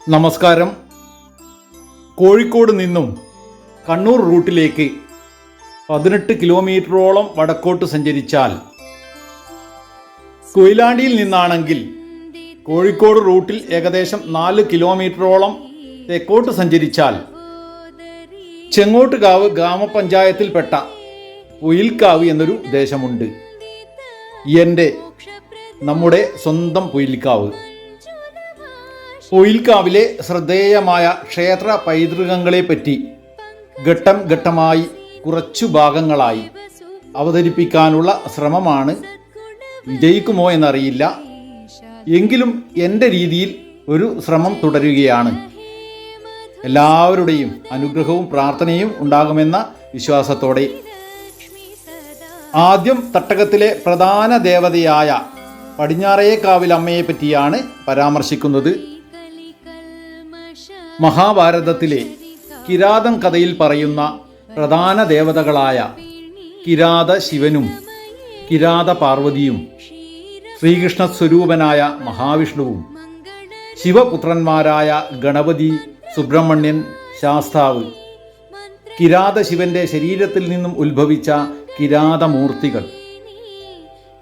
നമസ്കാരം. കോഴിക്കോട് നിന്നും കണ്ണൂർ റൂട്ടിലേക്ക് 18 കിലോമീറ്ററോളം വടക്കോട്ട് സഞ്ചരിച്ചാൽ, കൊയിലാണ്ടിയിൽ നിന്നാണെങ്കിൽ കോഴിക്കോട് റൂട്ടിൽ ഏകദേശം 4 കിലോമീറ്ററോളം തെക്കോട്ട് സഞ്ചരിച്ചാൽ ചെങ്ങോട്ടുകാവ് ഗ്രാമപഞ്ചായത്തിൽപ്പെട്ട പുയിൽക്കാവ് എന്നൊരു ദേശമുണ്ട്. നമ്മുടെ സ്വന്തം പുയിൽക്കാവ്. പുയിൽക്കാവിലെ ശ്രദ്ധേയമായ ക്ഷേത്ര പൈതൃകങ്ങളെപ്പറ്റി ഘട്ടം ഘട്ടമായി കുറച്ചു ഭാഗങ്ങളായി അവതരിപ്പിക്കാനുള്ള ശ്രമമാണ്. വിജയിക്കുമോ എന്നറിയില്ല, എങ്കിലും എൻ്റെ രീതിയിൽ ഒരു ശ്രമം തുടരുകയാണ്. എല്ലാവരുടെയും അനുഗ്രഹവും പ്രാർത്ഥനയും ഉണ്ടാകുമെന്ന വിശ്വാസത്തോടെ ആദ്യം തട്ടകത്തിലെ പ്രധാന ദേവതയായ പടിഞ്ഞാറേക്കാവിലമ്മയെ പറ്റിയാണ് പരാമർശിക്കുന്നത്. മഹാഭാരതത്തിലെ കിരാതം കഥയിൽ പറയുന്ന പ്രധാന ദേവതകളായ കിരാത ശിവനും കിരാത പാർവതിയും, ശ്രീകൃഷ്ണ സ്വരൂപനായ മഹാവിഷ്ണുവും, ശിവപുത്രന്മാരായ ഗണപതി, സുബ്രഹ്മണ്യൻ, ശാസ്താവ്, കിരാത ശിവന്റെ ശരീരത്തിൽ നിന്നും ഉത്ഭവിച്ച കിരാതമൂർത്തികൾ,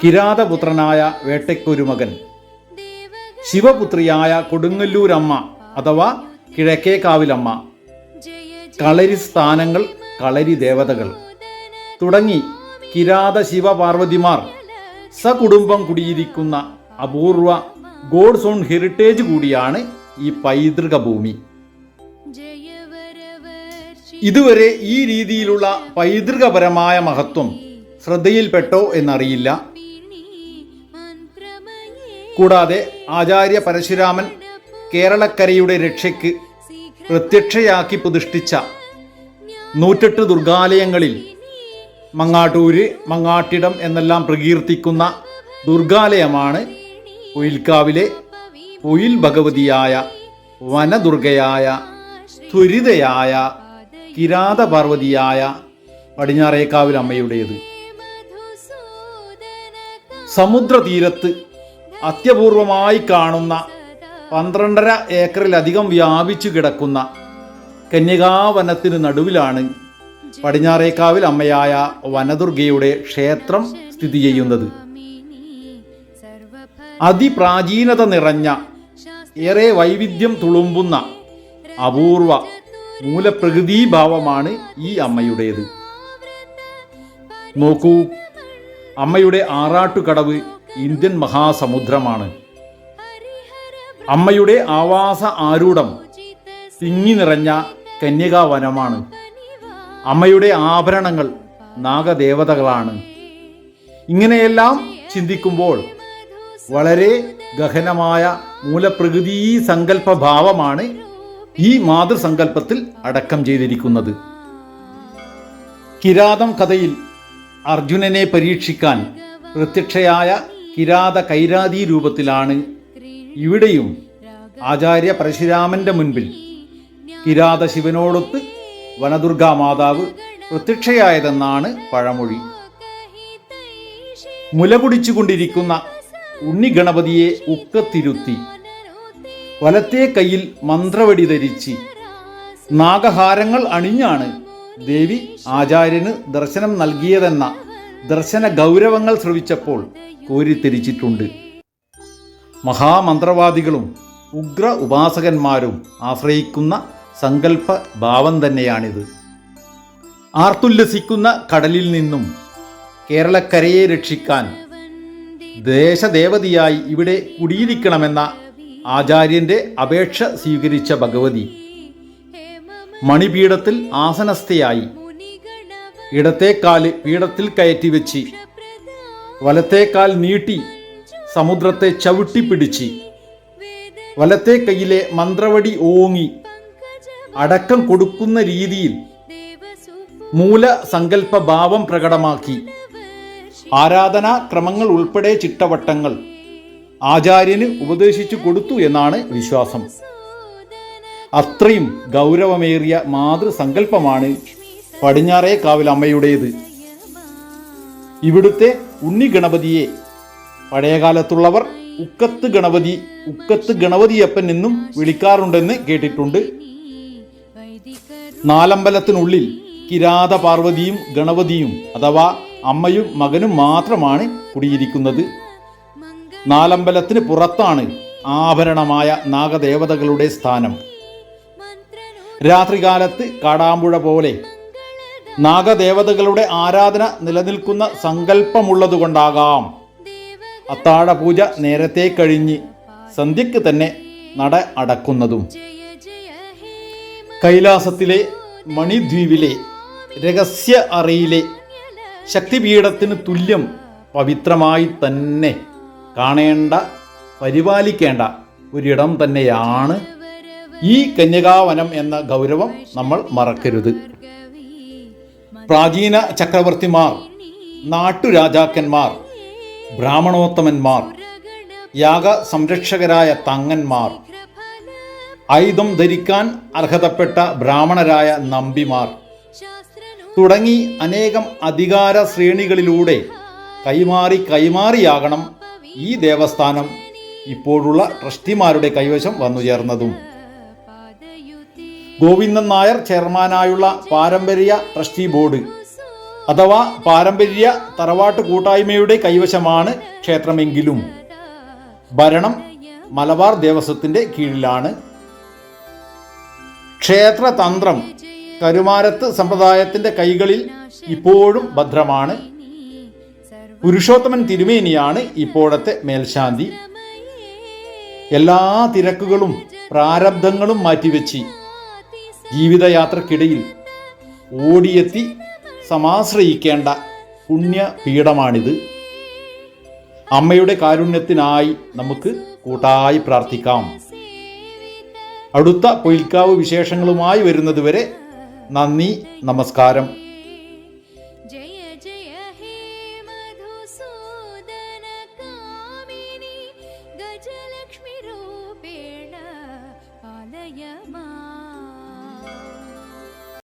കിരാതപുത്രനായ വേട്ടയ്ക്കൊരുമകൻ, ശിവപുത്രിയായ കൊടുങ്ങല്ലൂരമ്മ അഥവാ കിഴക്കേക്കാവിലമ്മ, കളരി സ്ഥാനങ്ങൾ, കളരി ദേവതകൾ തുടങ്ങി കിരാത ശിവപാർവതിമാർ സകുടുംബം കുടിയിരിക്കുന്ന അപൂർവ ഗോഡ്സ് ഓൺ ഹെറിറ്റേജ് കൂടിയാണ് ഈ പൈതൃക ഭൂമി. ഇതുവരെ ഈ രീതിയിലുള്ള പൈതൃകപരമായ മഹത്വം ശ്രദ്ധയിൽപ്പെട്ടോ എന്നറിയില്ല. കൂടാതെ ആചാര്യ പരശുരാമൻ കേരളക്കരയുടെ രക്ഷയ്ക്ക് പ്രത്യക്ഷയാക്കി പ്രതിഷ്ഠിച്ച 108 ദുർഗാലയങ്ങളിൽ മങ്ങാട്ടൂര്, മങ്ങാട്ടിടം എന്നെല്ലാം പ്രകീർത്തിക്കുന്ന ദുർഗാലയമാണ് പുയിൽക്കാവിലെ പുയിൽ ഭഗവതിയായ, വനദുർഗയായ, ത്വരിതയായ, കിരാത പാർവതിയായ പടിഞ്ഞാറേക്കാവിലമ്മയുടേത്. സമുദ്രതീരത്ത് അത്യപൂർവമായി കാണുന്ന 12.5 ഏക്കറിലധികം വ്യാപിച്ചു കിടക്കുന്ന കന്യകാവനത്തിന് നടുവിലാണ് പടിഞ്ഞാറേക്കാവിൽ അമ്മയായ വനദുർഗയുടെ ക്ഷേത്രം സ്ഥിതി ചെയ്യുന്നത്. അതിപ്രാചീനത നിറഞ്ഞ, ഏറെ വൈവിധ്യം തുളുമ്പുന്ന അപൂർവ മൂലപ്രകൃതീഭാവമാണ് ഈ അമ്മയുടേത്. നോക്കൂ, അമ്മയുടെ ആറാട്ടുകടവ് ഇന്ത്യൻ മഹാസമുദ്രമാണ്. അമ്മയുടെ ആവാസ ആരൂഢം തിങ്ങി നിറഞ്ഞ കന്യകാവനമാണ്. അമ്മയുടെ ആഭരണങ്ങൾ നാഗദേവതകളാണ്. ഇങ്ങനെയെല്ലാം ചിന്തിക്കുമ്പോൾ വളരെ ഗഹനമായ മൂലപ്രകൃതി സങ്കല്പഭാവമാണ് ഈ മാതൃസങ്കല്പത്തിൽ അടക്കം ചെയ്തിരിക്കുന്നത്. കിരാതം കഥയിൽ അർജുനനെ പരീക്ഷിക്കാൻ പ്രത്യക്ഷയായ കിരാത കൈരാതി രൂപത്തിലാണ് ഇവിടെയും ആചാര്യ പരശുരാമന്റെ മുൻപിൽ കിരാത ശിവനോടൊത്ത് വനദുർഗാ മാതാവ് പ്രത്യക്ഷയായതെന്നാണ് പഴമൊഴി. മുലകുടിച്ചുകൊണ്ടിരിക്കുന്ന ഉണ്ണി ഗണപതിയെ ഉക്കത്തിരുത്തി വലത്തെ കൈയിൽ മന്ത്രവടി ധരിച്ച് നാഗഹാരങ്ങൾ അണിഞ്ഞാണ് ദേവി ആചാര്യന് ദർശനം നൽകിയതെന്ന ദർശന ഗൗരവങ്ങൾ ശ്രവിച്ചപ്പോൾ കോരിത്തെരിച്ചിട്ടുണ്ട്. മഹാമന്ത്രവാദികളും ഉഗ്ര ഉപാസകന്മാരും ആശ്രയിക്കുന്ന സങ്കല്പ ഭാവം തന്നെയാണിത്. ആർത്തുല്ലസിക്കുന്ന കടലിൽ നിന്നും കേരളക്കരയെ രക്ഷിക്കാൻ ദേശദേവതയായി ഇവിടെ കുടിയിരിക്കണമെന്ന ആചാര്യന്റെ അപേക്ഷ സ്വീകരിച്ച ഭഗവതി മണിപീഠത്തിൽ ആസനസ്ഥയായി ഇടത്തേക്കാല് പീഠത്തിൽ കയറ്റി വെച്ച് വലത്തേക്കാൽ നീട്ടി സമുദ്രത്തെ ചവിട്ടിപ്പിടിച്ച് വലത്തെ കൈയിലെ മന്ത്രവടി ഓങ്ങി അടക്കം കൊടുക്കുന്ന രീതിയിൽ മൂലസങ്കല്പ ഭാവം പ്രകടമാക്കി ആരാധനാ ക്രമങ്ങൾ ഉൾപ്പെടെ ചിട്ടവട്ടങ്ങൾ ആചാര്യന് ഉപദേശിച്ചു കൊടുത്തു എന്നാണ് വിശ്വാസം. അത്രയും ഗൗരവമേറിയ മാതൃസങ്കല്പമാണ് പടിഞ്ഞാറേക്കാവിലമ്മയുടേത്. ഇവിടുത്തെ ഉണ്ണി ഗണപതിയെ പഴയകാലത്തുള്ളവർ ഉക്കത്ത് ഗണപതിയപ്പൻ എന്നും വിളിക്കാറുണ്ടെന്ന് കേട്ടിട്ടുണ്ട്. നാലമ്പലത്തിനുള്ളിൽ കിരാത പാർവതിയും ഗണപതിയും അഥവാ അമ്മയും മകനും മാത്രമാണ് കുടിയിരിക്കുന്നത്. നാലമ്പലത്തിന് പുറത്താണ് ആഭരണമായ നാഗദേവതകളുടെ സ്ഥാനം. രാത്രികാലത്ത് കാടാമ്പുഴ പോലെ നാഗദേവതകളുടെ ആരാധന നിലനിൽക്കുന്ന സങ്കല്പമുള്ളതുകൊണ്ടാകാം അത്താഴ പൂജ നേരത്തെ കഴിഞ്ഞ് സന്ധ്യയ്ക്ക് തന്നെ നട അടക്കുന്നതും. കൈലാസത്തിലെ മണിദ്വീപിലെ രഹസ്യ അറയിലെ ശക്തിപീഠത്തിന് തുല്യം പവിത്രമായി തന്നെ കാണേണ്ട, പരിപാലിക്കേണ്ട ഒരിടം തന്നെയാണ് ഈ കന്യകാവനം എന്ന ഗൗരവം നമ്മൾ മറക്കരുത്. പ്രാചീന ചക്രവർത്തിമാർ, നാട്ടുരാജാക്കന്മാർ, ബ്രാഹ്മണോത്തമന്മാർ, യാഗ സംരക്ഷകരായ തങ്ങന്മാർ, ആയുധം ധരിക്കാൻ അർഹതപ്പെട്ട ബ്രാഹ്മണരായ നമ്പിമാർ തുടങ്ങി അനേകം അധികാര ശ്രേണികളിലൂടെ കൈമാറിയാകണം ഈ ദേവസ്ഥാനം ഇപ്പോഴുള്ള ട്രസ്റ്റിമാരുടെ കൈവശം വന്നു ചേർന്നതും. ഗോവിന്ദൻ നായർ ചെയർമാനായുള്ള പാരമ്പര്യ ട്രസ്റ്റി ബോർഡ് അഥവാ പാരമ്പര്യ തറവാട്ട് കൂട്ടായ്മയുടെ കൈവശമാണ് ക്ഷേത്രമെങ്കിലും ഭരണം മലബാർ ദേവസ്വത്തിൻ്റെ കീഴിലാണ്. ക്ഷേത്രതന്ത്രം കരുമാരത്ത് സമ്പ്രദായത്തിൻ്റെ കൈകളിൽ ഇപ്പോഴും ഭദ്രമാണ്. പുരുഷോത്തമൻ തിരുമേനിയാണ് ഇപ്പോഴത്തെ മേൽശാന്തി. എല്ലാ തിരക്കുകളും പ്രാരബ്ധങ്ങളും മാറ്റിവെച്ച് ജീവിതയാത്രക്കിടയിൽ ഓടിയെത്തി സമാശ്രയിക്കേണ്ട പുണ്യപീഠമാണിത്. അമ്മയുടെ കാരുണ്യത്തിനായി നമുക്ക് കൂട്ടായി പ്രാർത്ഥിക്കാം. അടുത്ത പൊയിൽക്കാവ് വിശേഷങ്ങളുമായി വരുന്നതുവരെ നന്ദി, നമസ്കാരം. ജയ ജയ ഹേ മധുസൂദന കാമിനി ഗജലക്ഷ്മി രൂപേണ പാലയ മാ